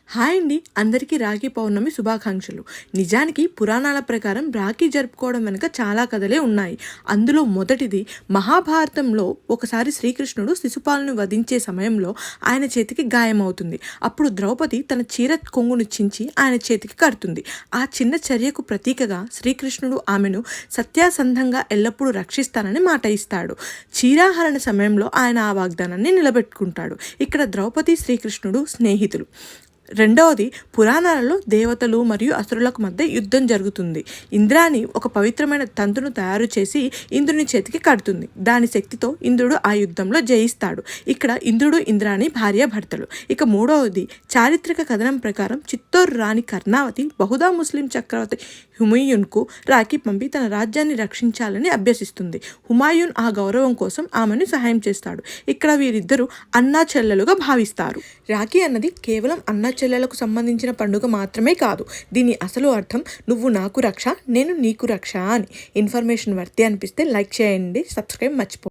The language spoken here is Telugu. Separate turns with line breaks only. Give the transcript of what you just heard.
హాయ్ అండి, అందరికీ రాఖీ పౌర్ణమి శుభాకాంక్షలు. నిజానికి పురాణాల ప్రకారం రాఖీ జరుపుకోవడం వెనుక చాలా కథలే ఉన్నాయి. అందులో మొదటిది మహాభారతంలో ఒకసారి శ్రీకృష్ణుడు శిశుపాలను వధించే సమయంలో ఆయన చేతికి గాయమవుతుంది. అప్పుడు ద్రౌపది తన చీర కొంగును చించి ఆయన చేతికి కడుతుంది. ఆ చిన్న చర్యకు ప్రతీకగా శ్రీకృష్ణుడు ఆమెను సత్యాసంధంగా ఎల్లప్పుడూ రక్షిస్తానని మాట ఇస్తాడు. చీరాహరణ సమయంలో ఆయన ఆ వాగ్దానాన్ని నిలబెట్టుకుంటాడు. ఇక్కడ ద్రౌపది శ్రీకృష్ణుడు స్నేహితులు. రెండవది, పురాణాలలో దేవతలు మరియు అసురులకు మధ్య యుద్ధం జరుగుతుంది. ఇంద్రాణి ఒక పవిత్రమైన తంతును తయారు చేసి ఇంద్రుని చేతికి కడుతుంది. దాని శక్తితో ఇంద్రుడు ఆ యుద్ధంలో జయిస్తాడు. ఇక్కడ ఇంద్రుడు ఇంద్రాణి భార్య భర్తలు. ఇక మూడవది, చారిత్రక కథనం ప్రకారం చిత్తోరు రాణి కర్ణావతి బహుదా ముస్లిం చక్రవర్తి హుమాయూన్కు రాఖీ పంపి తన రాజ్యాన్ని రక్షించాలని అభ్యసిస్తుంది. హుమాయూన్ ఆ గౌరవం కోసం ఆమెను సహాయం చేస్తాడు. ఇక్కడ వీరిద్దరూ అన్నా చెల్లెలుగా భావిస్తారు. రాఖీ అన్నది కేవలం అన్నా చెల్లెలకు సంబంధించిన పండుగ మాత్రమే కాదు. దీని అసలు అర్థం నువ్వు నాకు రక్ష, నేను నీకు రక్ష అని. ఇన్ఫర్మేషన్ వర్తి అనిపిస్తే లైక్ చేయండి, సబ్స్క్రైబ్ మర్చిపో.